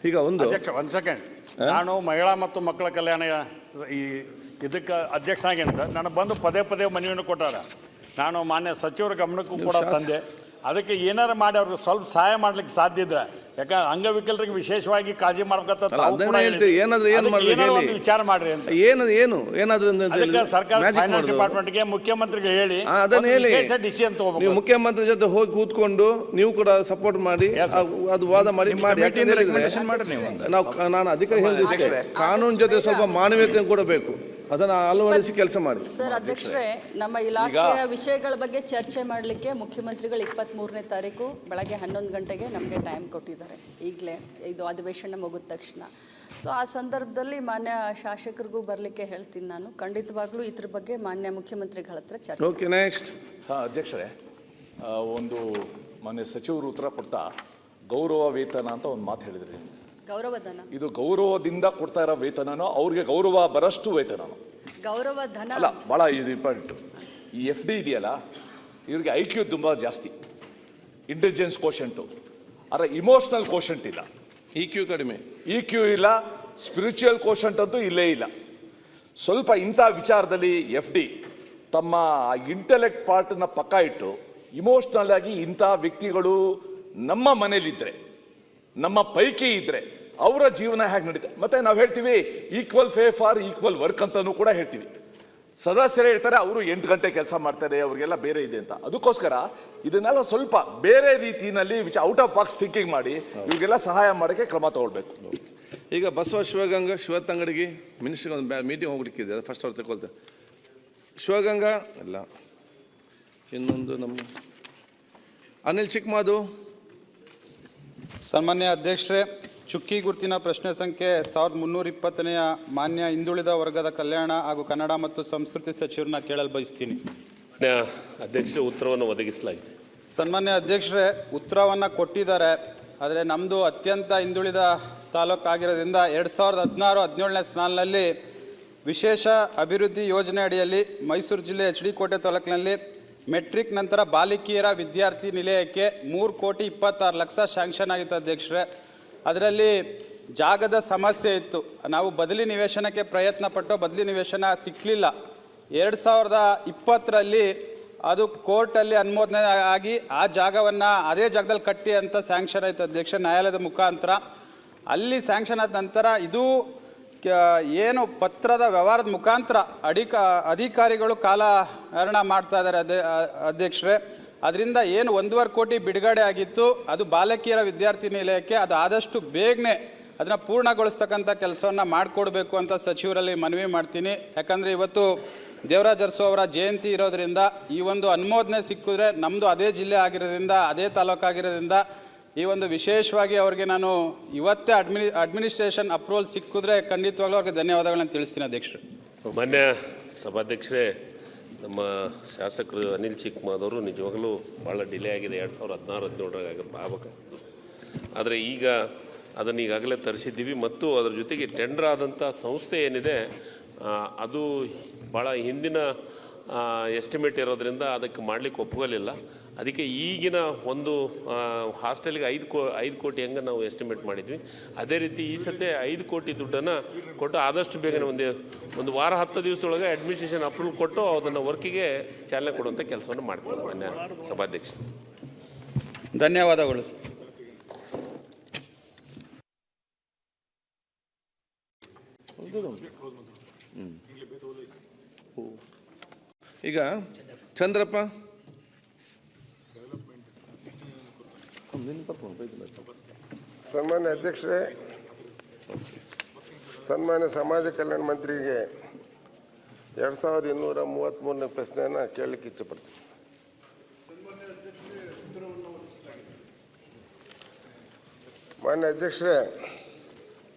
ಈಗ ಒಂದು ಸೆಕೆಂಡ್, ನಾನು ಮಹಿಳಾ ಮತ್ತು ಮಕ್ಕಳ ಕಲ್ಯಾಣ ಇದಕ್ಕೆ ಅಧ್ಯಕ್ಷ ಆಗೇನು ಸರ್. ನನಗೆ ಬಂದು ಪದೇ ಪದೇ ಮನವಿಯನ್ನು ಕೊಟ್ಟಾರ. ನಾನು ಮಾನ್ಯ ಸಚಿವರ ಗಮನಕ್ಕೂ ಕೂಡ ತಂದೆ. ಅದಕ್ಕೆ ಏನಾರು ಮಾಡಿ ಅವ್ರಿಗೆ ಸ್ವಲ್ಪ ಸಹಾಯ ಮಾಡ್ಲಿಕ್ಕೆ ಸಾಧ್ಯ ಇದ್ರೆ, ಯಾಕಂದ್ರೆ ಅಂಗವಿಕಲರಿಗೆ ವಿಶೇಷವಾಗಿ ಕಾಳಜಿ ಮಾಡ್ಬೇಕಂತ ವಿಚಾರ ಮಾಡ್ರಿ ಅಂತ ಏನಾದ್ರು ಸರ್ಕಾರ ಫೈನಾನ್ಸ್ ಡಿಪಾರ್ಟ್ಮೆಂಟ್ಗೆ ಮುಖ್ಯಮಂತ್ರಿಗೆ ಹೇಳಿ ಡಿಸಿಷನ್ ತಗೋಬೇಕು. ನೀವು ಮುಖ್ಯಮಂತ್ರಿ ಜೊತೆ ಹೋಗಿ ಕೂತ್ಕೊಂಡು ನೀವು ಕೂಡ ಸಪೋರ್ಟ್ ಮಾಡಿ ಅದು ವಾದ ಮಾಡಿ ನಾನು ಅಧಿಕಾರ ಹೇಳಿದ್ರೆ ಕಾನೂನು ಜೊತೆ ಸ್ವಲ್ಪ ಮಾನವೀಯತೆ ಕೂಡ ಬೇಕು. ಅದನ್ನು ಅಳವಡಿಸಿ ಕೆಲಸ ಮಾಡಿ. ಸರ್ ಅಧ್ಯಕ್ಷರೇ, ನಮ್ಮ ಇಲಾಖೆಯ ವಿಷಯಗಳ ಬಗ್ಗೆ ಚರ್ಚೆ ಮಾಡಲಿಕ್ಕೆ ಮುಖ್ಯಮಂತ್ರಿಗಳು 23ನೇ ತಾರೀಕು ಬೆಳಗ್ಗೆ 11 ಗಂಟೆಗೆ ನಮಗೆ ಟೈಮ್ ಕೊಟ್ಟಿದ್ದಾರೆ. ಈಗಲೇ ಇದು ಅಧಿವೇಶನ ಮುಗಿದ ತಕ್ಷಣ. ಸೊ ಆ ಸಂದರ್ಭದಲ್ಲಿ ಮಾನ್ಯ ಶಾಸಕರಿಗೂ ಬರಲಿಕ್ಕೆ ಹೇಳ್ತೀನಿ. ನಾನು ಖಂಡಿತವಾಗ್ಲೂ ಇದ್ರ ಬಗ್ಗೆ ಮಾನ್ಯ ಮುಖ್ಯಮಂತ್ರಿಗಳ ಹತ್ರ ಚರ್ಚೆ. Okay, next. ಅಧ್ಯಕ್ಷರೇ, ಒಂದು ಮಾನ್ಯ ಸಚಿವರು ಉತ್ತರ ಕೊಡ್ತಾ ಗೌರವ ವೇತನ ಅಂತ ಒಂದು ಮಾತು ಹೇಳಿದ್ರಿ. ಗೌರವಧನ ಇದು ಗೌರವದಿಂದ ಕೊಡ್ತಾ ಇರೋ ವೇತನನೋ ಅವ್ರಿಗೆ ಗೌರವ ಬರಷ್ಟು ವೇತನನೋ? ಗೌರವಧನ ಅಲ್ಲ, ಭಾಳ ಇದು ಇಂಪಾರ್ಟೆಂಟು. ಈ FD ಇದೆಯಲ್ಲ, ಇವ್ರಿಗೆ IQ ತುಂಬ ಜಾಸ್ತಿ, ಇಂಟೆಲಿಜೆನ್ಸ್ ಕೋಶೆಂಟು, ಆದರೆ ಇಮೋಷ್ನಲ್ ಕೋಶೆಂಟ್ ಇಲ್ಲ. EQ ಕಡಿಮೆ, EQ ಇಲ್ಲ, ಸ್ಪಿರಿಚುವಲ್ ಕೋಶೆಂಟ್ ಅಂತೂ ಇಲ್ಲೇ ಇಲ್ಲ. ಸ್ವಲ್ಪ ಇಂಥ ವಿಚಾರದಲ್ಲಿ FD ತಮ್ಮ ಇಂಟೆಲೆಕ್ಟ್ ಪಾರ್ಟನ್ನ ಪಕ್ಕ ಇಟ್ಟು ಇಮೋಷ್ನಲ್ ಆಗಿ ಇಂಥ ವ್ಯಕ್ತಿಗಳು ನಮ್ಮ ಮನೇಲಿದ್ದರೆ, ನಮ್ಮ ಪೈಕಿ ಇದ್ದರೆ ಅವರ ಜೀವನ ಹೇಗೆ ನಡೀತೆ. ಮತ್ತೆ ನಾವು ಹೇಳ್ತೀವಿ equal pay for equal work ಅಂತಲೂ ಕೂಡ ಹೇಳ್ತೀವಿ. ಸದಸ್ಯರೇ ಹೇಳ್ತಾರೆ ಅವರು 8 ಗಂಟೆ ಕೆಲಸ ಮಾಡ್ತಾರೆ, ಅವ್ರಿಗೆಲ್ಲ ಬೇರೆ ಇದೆ ಅಂತ. ಅದಕ್ಕೋಸ್ಕರ ಇದನ್ನೆಲ್ಲ ಸ್ವಲ್ಪ ಬೇರೆ ರೀತಿಯಲ್ಲಿ ಔಟ್ ಆಫ್ ಬಾಕ್ಸ್ ಥಿಂಕಿಂಗ್ ಮಾಡಿ ಇವ್ರಿಗೆಲ್ಲ ಸಹಾಯ ಮಾಡೋಕ್ಕೆ ಕ್ರಮ ತಗೊಳ್ಬೇಕು. ಈಗ ಬಸವ ಶಿವಗಂಗಾ ಶಿವತ್ತಂಗಡಿಗೆ ಮಿನಿಸ್ಟ್ರಿಗೆ ಒಂದು ಮೀಟಿಂಗ್ ಹೋಗ್ಲಿಕ್ಕಿದೆ, ಅದು ಫಸ್ಟ್ ಅವ್ರು ತಗೊಳ್ತಾರೆ. ಶಿವಗಂಗಾ ಅಲ್ಲ, ಇನ್ನೊಂದು ನಮ್ಮ ಅನಿಲ್ ಚಿಕ್ಕಮಾದು. ಸನ್ಮಾನ್ಯ ಅಧ್ಯಕ್ಷರೇ, ಚುಕ್ಕಿ ಗುರುತಿನ ಪ್ರಶ್ನೆ ಸಂಖ್ಯೆ 1320ನೆಯ ಮಾನ್ಯ ಹಿಂದುಳಿದ ವರ್ಗದ ಕಲ್ಯಾಣ ಹಾಗೂ ಕನ್ನಡ ಮತ್ತು ಸಂಸ್ಕೃತಿ ಸಚಿವರನ್ನ ಕೇಳಲು ಬಯಸ್ತೀನಿ. ಅಧ್ಯಕ್ಷರೇ, ಉತ್ತರವನ್ನು ಒದಗಿಸಲಾಗಿದೆ. ಸನ್ಮಾನ್ಯ ಅಧ್ಯಕ್ಷರೇ, ಉತ್ತರವನ್ನು ಕೊಟ್ಟಿದ್ದಾರೆ. ಆದರೆ ನಮ್ಮದು ಅತ್ಯಂತ ಹಿಂದುಳಿದ ತಾಲೂಕು ಆಗಿರೋದ್ರಿಂದ 2016-17ನೇ ಸಾಲಿನಲ್ಲಿ ವಿಶೇಷ ಅಭಿವೃದ್ಧಿ ಯೋಜನೆ ಅಡಿಯಲ್ಲಿ ಮೈಸೂರು ಜಿಲ್ಲೆ HD ಕೋಟೆ ತಾಲೂಕಿನಲ್ಲಿ ಮೆಟ್ರಿಕ್ ನಂತರ ಬಾಲಿಕಿಯರ ವಿದ್ಯಾರ್ಥಿ ನಿಲಯಕ್ಕೆ 3,26,00,000 ಶಾಂಕ್ಷನ್ ಆಗಿತ್ತು ಅಧ್ಯಕ್ಷರೇ. ಅದರಲ್ಲಿ ಜಾಗದ ಸಮಸ್ಯೆ ಇತ್ತು. ನಾವು ಬದಲಿ ನಿವೇಶನಕ್ಕೆ ಪ್ರಯತ್ನ ಪಟ್ಟು ಬದಲಿ ನಿವೇಶನ ಸಿಕ್ಕಲಿಲ್ಲ. 2020ರಲ್ಲಿ ಅದು ಕೋರ್ಟಲ್ಲಿ ಅನುಮೋದನೆ ಆಗಿ ಆ ಜಾಗವನ್ನು ಅದೇ ಜಾಗದಲ್ಲಿ ಕಟ್ಟಿ ಅಂತ ಸ್ಯಾಂಕ್ಷನ್ ಆಯಿತು ಅಧ್ಯಕ್ಷ, ನ್ಯಾಯಾಲಯದ ಮುಖಾಂತರ. ಅಲ್ಲಿ ಸ್ಯಾಂಕ್ಷನ್ ಆದ ನಂತರ ಇದು ಏನು ಪತ್ರದ ವ್ಯವಹಾರದ ಮುಖಾಂತರ ಅಧಿಕಾರಿಗಳು ಕಾಲಹರಣ ಮಾಡ್ತಾ ಇದ್ದಾರೆ ಅಧ್ಯಕ್ಷರೇ. ಅದರಿಂದ ಏನು 1.5 ಕೋಟಿ ಬಿಡುಗಡೆ ಆಗಿತ್ತು ಅದು ಬಾಲಕಿಯರ ವಿದ್ಯಾರ್ಥಿ ನಿಲಯಕ್ಕೆ, ಅದು ಆದಷ್ಟು ಬೇಗನೆ ಅದನ್ನು ಪೂರ್ಣಗೊಳಿಸ್ತಕ್ಕಂಥ ಕೆಲಸವನ್ನು ಮಾಡಿಕೊಡ್ಬೇಕು ಅಂತ ಸಚಿವರಲ್ಲಿ ಮನವಿ ಮಾಡ್ತೀನಿ. ಯಾಕಂದರೆ ಇವತ್ತು ದೇವರಾಜ ಅರಸು ಅವರ ಜಯಂತಿ ಇರೋದರಿಂದ ಈ ಒಂದು ಅನುಮೋದನೆ ಸಿಕ್ಕಿದ್ರೆ ನಮ್ಮದು ಅದೇ ಜಿಲ್ಲೆ ಆಗಿರೋದ್ರಿಂದ, ಅದೇ ತಾಲೂಕು ಆಗಿರೋದ್ರಿಂದ ಈ ಒಂದು ವಿಶೇಷವಾಗಿ ಅವ್ರಿಗೆ ನಾನು ಇವತ್ತೇ ಅಡ್ಮಿನಿಸ್ಟ್ರೇಷನ್ ಅಪ್ರೂವಲ್ ಸಿಕ್ಕಿದ್ರೆ ಖಂಡಿತವಾಗ್ಲೂ ಅವ್ರಿಗೆ ಧನ್ಯವಾದಗಳನ್ನು ತಿಳಿಸ್ತೀನಿ ಅಧ್ಯಕ್ಷರು. ಮಾನ್ಯ ಸಭಾಧ್ಯಕ್ಷರೇ, ನಮ್ಮ ಶಾಸಕರು ಅನಿಲ್ ಚಿಕ್ಕಮಾದವರು ನಿಜವಾಗಲೂ ಭಾಳ ಡಿಲೇ ಆಗಿದೆ. 2016-17 ಆಗಬೇಕಾಗಿತ್ತು. ಆದರೆ ಈಗ ಅದನ್ನು ಈಗಾಗಲೇ ತರಿಸಿದ್ದೀವಿ ಮತ್ತು ಅದರ ಜೊತೆಗೆ ಟೆಂಡರ್ ಆದಂಥ ಸಂಸ್ಥೆ ಏನಿದೆ ಅದು ಭಾಳ ಹಿಂದಿನ ಎಸ್ಟಿಮೇಟ್ ಇರೋದ್ರಿಂದ ಅದಕ್ಕೆ ಮಾಡಲಿಕ್ಕೆ ಒಪ್ಪಲಿಲ್ಲ. ಅದಕ್ಕೆ ಈಗಿನ ಒಂದು ಹಾಸ್ಟೆಲ್ಗೆ 5 ಕೋಟಿ ಹೆಂಗೆ ನಾವು ಎಸ್ಟಿಮೇಟ್ ಮಾಡಿದ್ವಿ, ಅದೇ ರೀತಿ ಈ ಸತಿ 5 ಕೋಟಿ ದುಡ್ಡನ್ನು ಕೊಟ್ಟು ಆದಷ್ಟು ಬೇಗನೆ ಒಂದು ವಾರ 10 ದಿವಸದೊಳಗೆ ಅಡ್ಮಿನಿಸ್ಟ್ರೇಷನ್ ಅಪ್ರೂವಲ್ ಕೊಟ್ಟು ಅದನ್ನು ವರ್ಕಿಗೆ ಚಾಲನೆ ಕೊಡುವಂಥ ಕೆಲಸವನ್ನು ಮಾಡ್ತೀವಿ. ಮಾನ್ಯ ಸಭಾಧ್ಯಕ್ಷ, ಧನ್ಯವಾದಗಳು. ಈಗ ಚಂದ್ರಪ್ಪ, ಸನ್ಮಾನ್ಯ ಅಧ್ಯಕ್ಷರೇ, ಸನ್ಮಾನ್ಯ ಸಮಾಜ ಕಲ್ಯಾಣ ಮಂತ್ರಿಗೆ 2233ನೇ ಪ್ರಶ್ನೆಯನ್ನು ಕೇಳಲಿಕ್ಕೆ ಇಚ್ಛೆಪಡ್ತೀನಿ. ಮಾನ್ಯ ಅಧ್ಯಕ್ಷರೇ,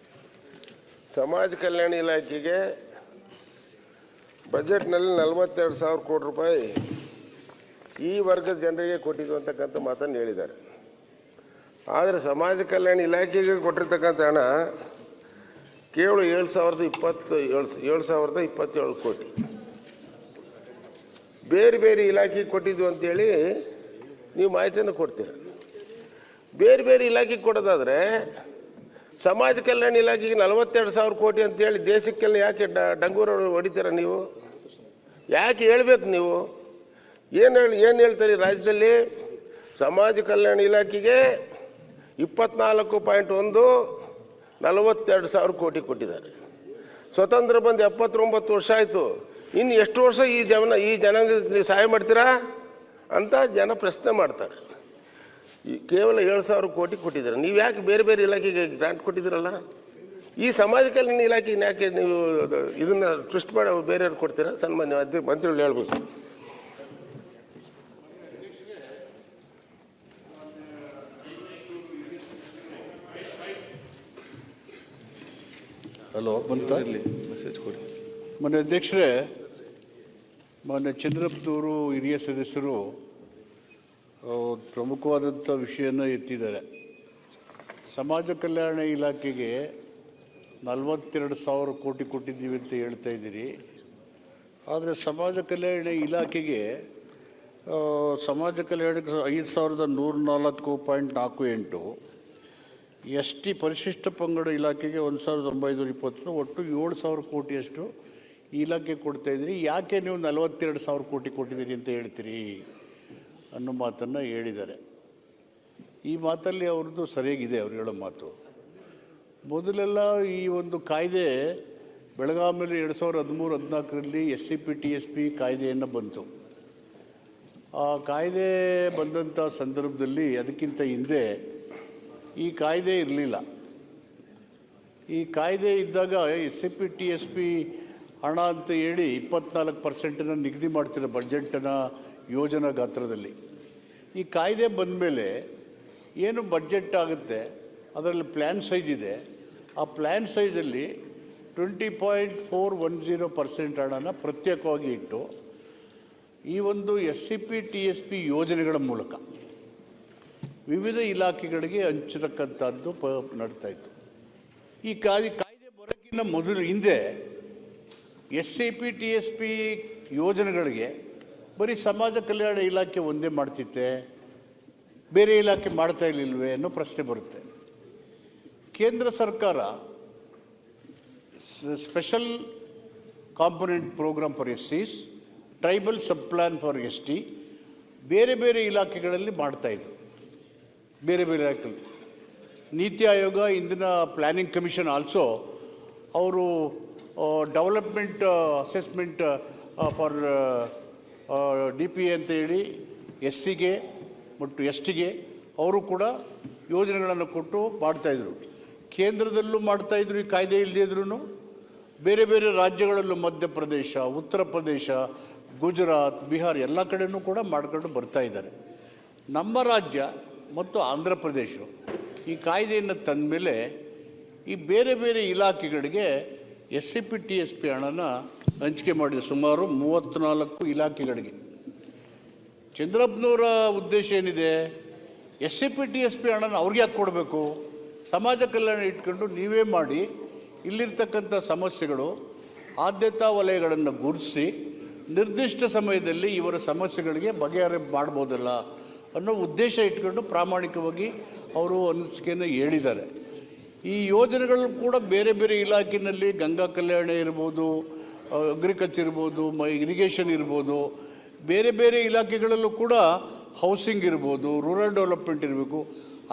ಸಮಾಜ ಕಲ್ಯಾಣ ಇಲಾಖೆಗೆ ಬಜೆಟ್ನಲ್ಲಿ 42,000 ಕೋಟಿ ರೂಪಾಯಿ ಈ ವರ್ಗದ ಜನರಿಗೆ ಕೊಟ್ಟಿದ್ದು ಅಂತಕ್ಕಂಥ ಮಾತನ್ನು ಹೇಳಿದ್ದಾರೆ. ಆದರೆ ಸಮಾಜ ಕಲ್ಯಾಣ ಇಲಾಖೆಗೆ ಕೊಟ್ಟಿರ್ತಕ್ಕಂಥ ಹಣ ಕೇವಲ 7,027 ಕೋಟಿ. ಬೇರೆ ಬೇರೆ ಇಲಾಖೆಗೆ ಕೊಟ್ಟಿದ್ದು ಅಂತೇಳಿ ನೀವು ಮಾಹಿತಿಯನ್ನು ಕೊಡ್ತೀರ. ಬೇರೆ ಬೇರೆ ಇಲಾಖೆಗೆ ಕೊಡೋದಾದರೆ ಸಮಾಜ ಕಲ್ಯಾಣ ಇಲಾಖೆಗೆ 42,000 ಕೋಟಿ ಅಂತೇಳಿ ದೇಶಕ್ಕೆಲ್ಲ ಯಾಕೆ ಡಂಗೂರು ಹೊಡಿತೀರ ನೀವು? ಯಾಕೆ ಹೇಳ್ಬೇಕು ನೀವು? ಏನು ಹೇಳ್ತಾರೆ ರಾಜ್ಯದಲ್ಲಿ? ಸಮಾಜ ಕಲ್ಯಾಣ ಇಲಾಖೆಗೆ 24.1 42,000 ಕೋಟಿ ಕೊಟ್ಟಿದ್ದಾರೆ. ಸ್ವತಂತ್ರ ಬಂದು 79 ವರ್ಷ ಆಯಿತು. ಇನ್ನು ಎಷ್ಟು ವರ್ಷ ಈ ಜನಾಂಗಕ್ಕೆ ಸಹಾಯ ಮಾಡ್ತೀರಾ ಅಂತ ಜನ ಪ್ರಶ್ನೆ ಮಾಡ್ತಾರೆ. ಕೇವಲ 7,000 ಕೋಟಿ ಕೊಟ್ಟಿದ್ದಾರೆ. ನೀವು ಯಾಕೆ ಬೇರೆ ಬೇರೆ ಇಲಾಖೆಗೆ ಗ್ರಾಂಟ್ ಕೊಟ್ಟಿದ್ದೀರಲ್ಲ? ಈ ಸಮಾಜ ಕಲ್ಯಾಣ ಇಲಾಖೆಗೆ ಯಾಕೆ ನೀವು ಇದನ್ನು ಟ್ವಿಸ್ಟ್ ಮಾಡಿ ಬೇರೆಯವ್ರಿಗೆ ಕೊಡ್ತೀರಾ? ಸನ್ಮಾನ್ಯ ಮಂತ್ರಿಗಳು ಹೇಳ್ಬೇಕು. ಹಲೋ ಬಂತ ಮೆಸೇಜ್ ಕೊಡಿ. ಮಾನ್ಯ ಅಧ್ಯಕ್ಷರೇ, ಮಾನ್ಯ ಚಂದ್ರಪ್ಪನವರು ಹಿರಿಯ ಸದಸ್ಯರು ಪ್ರಮುಖವಾದಂಥ ವಿಷಯನ ಎತ್ತಿದ್ದಾರೆ. ಸಮಾಜ ಕಲ್ಯಾಣ ಇಲಾಖೆಗೆ 42,000 ಕೋಟಿ ಕೊಟ್ಟಿದ್ದೀವಿ ಅಂತ ಹೇಳ್ತಾ ಇದ್ದೀರಿ. ಆದರೆ ಸಮಾಜ ಕಲ್ಯಾಣ ಇಲಾಖೆಗೆ ಸಮಾಜ ಕಲ್ಯಾಣಕ್ಕೆ 5,104.48, ST ಪರಿಶಿಷ್ಟ ಪಂಗಡ ಇಲಾಖೆಗೆ 1,920, ಒಟ್ಟು 7,000 ಕೋಟಿಯಷ್ಟು ಈ ಇಲಾಖೆ ಕೊಡ್ತಾಯಿದ್ದೀರಿ. ಯಾಕೆ ನೀವು 42,000 ಕೋಟಿ ಕೊಟ್ಟಿದ್ದೀರಿ ಅಂತ ಹೇಳ್ತೀರಿ ಅನ್ನೋ ಮಾತನ್ನು ಹೇಳಿದ್ದಾರೆ. ಈ ಮಾತಲ್ಲಿ ಅವ್ರದ್ದು ಸರಿಯಾಗಿದೆ, ಅವ್ರು ಹೇಳೋ ಮಾತು. ಮೊದಲೆಲ್ಲ ಈ ಒಂದು ಕಾಯ್ದೆ ಬೆಳಗಾವಿಯಲ್ಲಿ 2013-14ರಲ್ಲಿ SCP-TSP ಕಾಯ್ದೆಯನ್ನು ಬಂತು. ಆ ಕಾಯ್ದೆ ಬಂದಂಥ ಸಂದರ್ಭದಲ್ಲಿ ಅದಕ್ಕಿಂತ ಹಿಂದೆ ಈ ಕಾಯ್ದೆ ಇರಲಿಲ್ಲ. ಈ ಕಾಯ್ದೆ ಇದ್ದಾಗ SCP-TSP ಹಣ ಅಂತ ಹೇಳಿ 24% ನಿಗದಿ ಮಾಡ್ತಿರೋ ಬಡ್ಜೆಟನ್ನ ಯೋಜನಾ ಗಾತ್ರದಲ್ಲಿ. ಈ ಕಾಯ್ದೆ ಬಂದ ಮೇಲೆ ಏನು ಬಡ್ಜೆಟ್ ಆಗುತ್ತೆ ಅದರಲ್ಲಿ ಪ್ಲ್ಯಾನ್ ಸೈಜ್ ಇದೆ. ಆ ಪ್ಲ್ಯಾನ್ ಸೈಜಲ್ಲಿ 20.410% ಹಣನ ಪ್ರತ್ಯೇಕವಾಗಿ ಇಟ್ಟು ಈ ಒಂದು SCP-TSP ಯೋಜನೆಗಳ ಮೂಲಕ ವಿವಿಧ ಇಲಾಖೆಗಳಿಗೆ ಹಂಚತಕ್ಕಂಥದ್ದು ನಡ್ತಾಯಿತ್ತು. ಈ ಕಾಯ್ದೆ ಬರೋಕ್ಕಿಂತ ಹಿಂದೆ SCP-TSP ಯೋಜನೆಗಳಿಗೆ ಬರೀ ಸಮಾಜ ಕಲ್ಯಾಣ ಇಲಾಖೆ ಒಂದೇ ಮಾಡ್ತಿತ್ತೆ, ಬೇರೆ ಇಲಾಖೆ ಮಾಡ್ತಾ ಇರಲಿಲ್ವೇ ಅನ್ನೋ ಪ್ರಶ್ನೆ ಬರುತ್ತೆ. ಕೇಂದ್ರ ಸರ್ಕಾರ special component program for SCs, tribal sub plan for ST ಬೇರೆ ಬೇರೆ ಇಲಾಖೆಗಳಲ್ಲಿ ಮಾಡ್ತಾಯಿದ್ರು. ಬೇರೆ ಬೇರೆ ಇಲಾಖೆಗಳು ನೀತಿ ಆಯೋಗ, ಇಂದಿನ ಪ್ಲ್ಯಾನಿಂಗ್ ಕಮಿಷನ್ ಆಲ್ಸೋ ಅವರು ಡೆವಲಪ್ಮೆಂಟ್ ಅಸೆಸ್ಮೆಂಟ್ ಫಾರ್ DPA ಅಂತ ಹೇಳಿ SCಗೆ ಮತ್ತು STಗೆ ಅವರು ಕೂಡ ಯೋಜನೆಗಳನ್ನು ಕೊಟ್ಟು ಮಾಡ್ತಾಯಿದ್ರು. ಕೇಂದ್ರದಲ್ಲೂ ಮಾಡ್ತಾಯಿದ್ರು ಈ ಕಾಯ್ದೆ ಇಲ್ಲದೇ ಇದ್ರೂ. ಬೇರೆ ಬೇರೆ ರಾಜ್ಯಗಳಲ್ಲೂ ಮಧ್ಯಪ್ರದೇಶ, ಉತ್ತರ ಪ್ರದೇಶ, ಗುಜರಾತ್, ಬಿಹಾರ್ ಎಲ್ಲ ಕಡೆಯೂ ಕೂಡ ಮಾಡ್ಕೊಂಡು ಬರ್ತಾಯಿದ್ದಾರೆ. ನಮ್ಮ ರಾಜ್ಯ ಮತ್ತು ಆಂಧ್ರ ಪ್ರದೇಶ ಈ ಕಾಯ್ದೆಯನ್ನು ತಂದ ಮೇಲೆ ಈ ಬೇರೆ ಬೇರೆ ಇಲಾಖೆಗಳಿಗೆ SCP-TSP ಹಣನ ಹಂಚಿಕೆ ಮಾಡಿದೆ. ಸುಮಾರು 34 ಇಲಾಖೆಗಳಿಗೆ. ಚಂದ್ರಪ್ಪನವರ ಉದ್ದೇಶ ಏನಿದೆ? SCP-TSP ಹಣನ ಅವ್ರಿಗೆ ಯಾಕೆ ಕೊಡಬೇಕು? ಸಮಾಜ ಕಲ್ಯಾಣ ಇಟ್ಕೊಂಡು ನೀವೇ ಮಾಡಿ, ಇಲ್ಲಿರ್ತಕ್ಕಂಥ ಸಮಸ್ಯೆಗಳು ಆದ್ಯತಾ ವಲಯಗಳನ್ನು ಗುರುತಿಸಿ ನಿರ್ದಿಷ್ಟ ಸಮಯದಲ್ಲಿ ಇವರ ಸಮಸ್ಯೆಗಳಿಗೆ ಬಗೆಹರಿ ಮಾಡ್ಬೋದಲ್ಲ ಅನ್ನೋ ಉದ್ದೇಶ ಇಟ್ಕೊಂಡು ಪ್ರಾಮಾಣಿಕವಾಗಿ ಅವರು ಅನಿಸಿಕೆಯನ್ನು ಹೇಳಿದ್ದಾರೆ. ಈ ಯೋಜನೆಗಳು ಕೂಡ ಬೇರೆ ಬೇರೆ ಇಲಾಖೆಯಲ್ಲಿ ಗಂಗಾ ಕಲ್ಯಾಣ ಇರ್ಬೋದು, ಅಗ್ರಿಕಲ್ಚರ್ ಇರ್ಬೋದು, ಇರಿಗೇಷನ್ ಇರ್ಬೋದು, ಬೇರೆ ಬೇರೆ ಇಲಾಖೆಗಳಲ್ಲೂ ಕೂಡ ಹೌಸಿಂಗ್ ಇರ್ಬೋದು, ರೂರಲ್ ಡೆವಲಪ್ಮೆಂಟ್ ಇರಬೇಕು,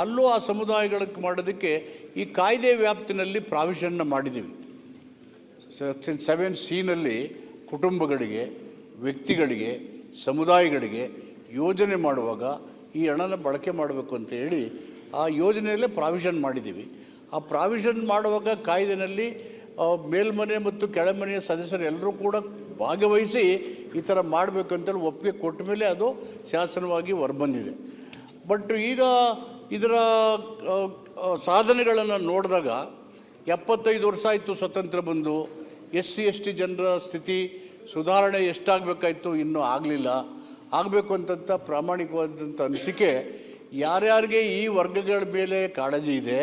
ಅಲ್ಲೂ ಆ ಸಮುದಾಯಗಳಿಗೆ ಮಾಡೋದಕ್ಕೆ ಈ ಕಾಯ್ದೆ ವ್ಯಾಪ್ತಿನಲ್ಲಿ ಪ್ರಾವಿಷನ್ನ ಮಾಡಿದ್ದೀವಿ. ಸೆಕ್ಷನ್ 7C ಕುಟುಂಬಗಳಿಗೆ, ವ್ಯಕ್ತಿಗಳಿಗೆ, ಸಮುದಾಯಗಳಿಗೆ ಯೋಜನೆ ಮಾಡುವಾಗ ಈ ಹಣನ ಬಳಕೆ ಮಾಡಬೇಕು ಅಂತ ಹೇಳಿ ಆ ಯೋಜನೆಯಲ್ಲೇ ಪ್ರಾವಿಷನ್ ಮಾಡಿದ್ದೀವಿ. ಆ ಪ್ರಾವಿಷನ್ ಮಾಡುವಾಗ ಕಾಯ್ದೆನಲ್ಲಿ ಮೇಲ್ಮನೆ ಮತ್ತು ಕೆಳಮನೆಯ ಸದಸ್ಯರು ಎಲ್ಲರೂ ಕೂಡ ಭಾಗವಹಿಸಿ ಈ ಥರ ಮಾಡಬೇಕಂತೇಳಿ ಒಪ್ಪಿಗೆ ಕೊಟ್ಟ ಮೇಲೆ ಅದು ಶಾಸನವಾಗಿ ಹೊರಬಂದಿದೆ. ಬಟ್ ಈಗ ಇದರ ಸಾಧನೆಗಳನ್ನು ನೋಡಿದಾಗ 75 ವರ್ಷ ಆಯಿತು ಸ್ವತಂತ್ರ ಬಂದು. SC/ST ಜನರ ಸ್ಥಿತಿ ಸುಧಾರಣೆ ಎಷ್ಟಾಗಬೇಕಾಯಿತು, ಇನ್ನೂ ಆಗಲಿಲ್ಲ. ಆಗಬೇಕು ಅಂತಂತ ಪ್ರಾಮಾಣಿಕವಾದಂಥ ಅನಿಸಿಕೆ ಯಾರ್ಯಾರಿಗೆ ಈ ವರ್ಗಗಳ ಮೇಲೆ ಕಾಳಜಿ ಇದೆ,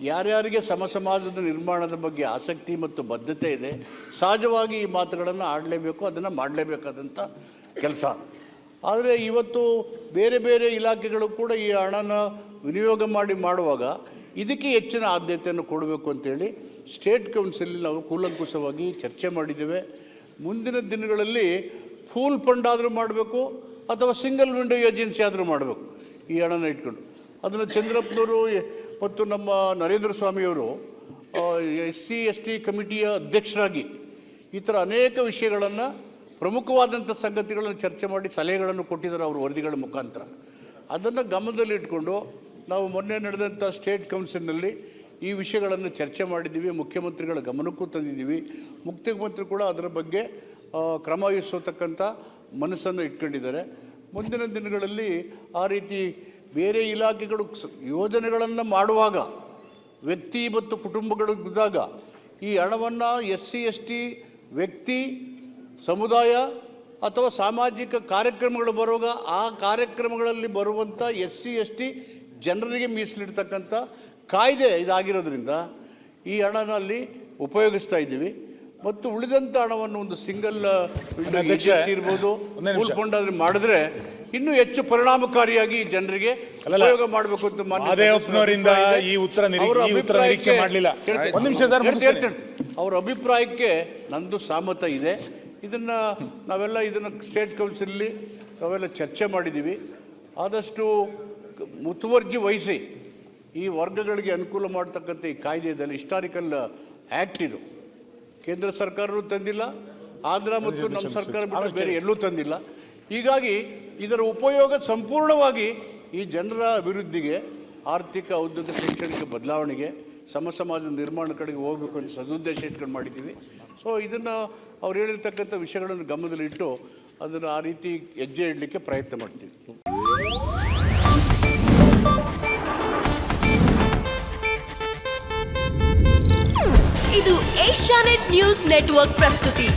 ಯಾರ್ಯಾರಿಗೆ ಸಮಾಜದ ನಿರ್ಮಾಣದ ಬಗ್ಗೆ ಆಸಕ್ತಿ ಮತ್ತು ಬದ್ಧತೆ ಇದೆ, ಸಹಜವಾಗಿ ಈ ಮಾತುಗಳನ್ನು ಆಡಲೇಬೇಕು, ಅದನ್ನು ಮಾಡಲೇಬೇಕಾದಂಥ ಕೆಲಸ. ಆದರೆ ಇವತ್ತು ಬೇರೆ ಬೇರೆ ಇಲಾಖೆಗಳು ಕೂಡ ಈ ಹಣನ ವಿನಿಯೋಗ ಮಾಡುವಾಗ ಇದಕ್ಕೆ ಹೆಚ್ಚಿನ ಆದ್ಯತೆಯನ್ನು ಕೊಡಬೇಕು ಅಂತೇಳಿ ಸ್ಟೇಟ್ ಕೌನ್ಸಿಲಲ್ಲಿ ನಾವು ಕೂಲಂಕುಷವಾಗಿ ಚರ್ಚೆ ಮಾಡಿದ್ದೇವೆ. ಮುಂದಿನ ದಿನಗಳಲ್ಲಿ ಫುಲ್ ಫಂಡ್ ಆದರೂ ಮಾಡಬೇಕು ಅಥವಾ ಸಿಂಗಲ್ ವಿಂಡೋ ಏಜೆನ್ಸಿ ಆದರೂ ಮಾಡಬೇಕು. ಈ ಹಣನ ಇಟ್ಕೊಂಡು ಅದನ್ನು ಚಂದ್ರಪ್ಪನವರು ಮತ್ತು ನಮ್ಮ ನರೇಂದ್ರ ಸ್ವಾಮಿಯವರು SC/ST ಕಮಿಟಿಯ ಅಧ್ಯಕ್ಷರಾಗಿ ಈ ಥರ ಅನೇಕ ವಿಷಯಗಳನ್ನು, ಪ್ರಮುಖವಾದಂಥ ಸಂಗತಿಗಳನ್ನು ಚರ್ಚೆ ಮಾಡಿ ಸಲಹೆಗಳನ್ನು ಕೊಟ್ಟಿದ್ದಾರೆ ಅವ್ರ ವರದಿಗಳ ಮುಖಾಂತರ. ಅದನ್ನು ಗಮನದಲ್ಲಿಟ್ಕೊಂಡು ನಾವು ಮೊನ್ನೆ ನಡೆದಂಥ ಸ್ಟೇಟ್ ಕೌನ್ಸಿಲ್ನಲ್ಲಿ ಈ ವಿಷಯಗಳನ್ನು ಚರ್ಚೆ ಮಾಡಿದ್ದೀವಿ, ಮುಖ್ಯಮಂತ್ರಿಗಳ ಗಮನಕ್ಕೂ ತಂದಿದ್ದೀವಿ. ಮುಖ್ಯಮಂತ್ರಿ ಕೂಡ ಅದರ ಬಗ್ಗೆ ಕ್ರಮ ವಹಿಸತಕ್ಕಂಥ ಮನಸ್ಸನ್ನು ಇಟ್ಕೊಂಡಿದ್ದಾರೆ. ಮುಂದಿನ ದಿನಗಳಲ್ಲಿ ಆ ರೀತಿ ಬೇರೆ ಇಲಾಖೆಗಳು ಯೋಜನೆಗಳನ್ನು ಮಾಡುವಾಗ ವ್ಯಕ್ತಿ ಮತ್ತು ಕುಟುಂಬಗಳಿದ್ದಾಗ ಈ ಹಣವನ್ನು SC/ST ವ್ಯಕ್ತಿ, ಸಮುದಾಯ ಅಥವಾ ಸಾಮಾಜಿಕ ಕಾರ್ಯಕ್ರಮಗಳು ಬರುವಾಗ ಆ ಕಾರ್ಯಕ್ರಮಗಳಲ್ಲಿ ಬರುವಂಥ SC/ST ಜನರಿಗೆ ಮೀಸಲಿಡ್ತಕ್ಕಂಥ ಕಾಯ್ದೆ ಇದಾಗಿರೋದ್ರಿಂದ ಈ ಹಣನಲ್ಲಿ ಉಪಯೋಗಿಸ್ತಾ ಇದ್ದೀವಿ. ಮತ್ತು ಉಳಿದಂಥ ಹಣವನ್ನು ಒಂದು ಸಿಂಗಲ್ ಏಜೆನ್ಸಿ ಇರ್ಬೋದು, ಫುಲ್ ಫಂಡ್ ಆದ್ರೆ ಮಾಡಿದ್ರೆ ಇನ್ನೂ ಹೆಚ್ಚು ಪರಿಣಾಮಕಾರಿಯಾಗಿ ಜನರಿಗೆ ಉಪಯೋಗ ಮಾಡಬೇಕು ಅಂತ ಈ ಉತ್ತರ ನಿರೀಕ್ಷೆ ಮಾಡಲಿಲ್ಲ. ಅವರ ಅಭಿಪ್ರಾಯಕ್ಕೆ ನಂದು ಸಹಮತ ಇದೆ. ಇದನ್ನು ಸ್ಟೇಟ್ ಕೌನ್ಸಿಲಲ್ಲಿ ನಾವೆಲ್ಲ ಚರ್ಚೆ ಮಾಡಿದ್ದೀವಿ. ಆದಷ್ಟು ಮುತುವರ್ಜಿ ವಹಿಸಿ ಈ ವರ್ಗಗಳಿಗೆ ಅನುಕೂಲ ಮಾಡ್ತಕ್ಕಂಥ ಈ ಕಾಯ್ದೆಯಲ್ಲಿ ಹಿಸ್ಟಾರಿಕಲ್ ಆ್ಯಕ್ಟ್ ಇದು. ಕೇಂದ್ರ ಸರ್ಕಾರವೂ ತಂದಿಲ್ಲ, ಆಂಧ್ರ ಮತ್ತು ನಮ್ಮ ಸರ್ಕಾರ ಬಿಟ್ಟು ಬೇರೆ ಎಲ್ಲೂ ತಂದಿಲ್ಲ. ಹೀಗಾಗಿ ಇದರ ಉಪಯೋಗ ಸಂಪೂರ್ಣವಾಗಿ ಈ ಜನರ ಅಭಿವೃದ್ಧಿಗೆ, ಆರ್ಥಿಕ, ಔದ್ಯೋಗಿಕ, ಶೈಕ್ಷಣಿಕ ಬದಲಾವಣೆಗೆ, ಸಮಾಜದ ನಿರ್ಮಾಣ ಕಡೆಗೆ ಹೋಗಬೇಕು ಅಂತ ಸದುದ್ದೇಶ ಇಟ್ಕೊಂಡು ಮಾಡಿದ್ದೀವಿ. ಸೊ ಇದನ್ನು ಅವ್ರು ಹೇಳಿರ್ತಕ್ಕಂಥ ವಿಷಯಗಳನ್ನು ಗಮನದಲ್ಲಿಟ್ಟು ಅದನ್ನು ಆ ರೀತಿ ಹೆಜ್ಜೆ ಇಡಲಿಕ್ಕೆ ಪ್ರಯತ್ನ ಮಾಡ್ತೀವಿ. ಇದು ಏಷ್ಯಾನೆಟ್ ನ್ಯೂಸ್ ನೆಟ್ವರ್ಕ್ ಪ್ರಸ್ತುತಿ.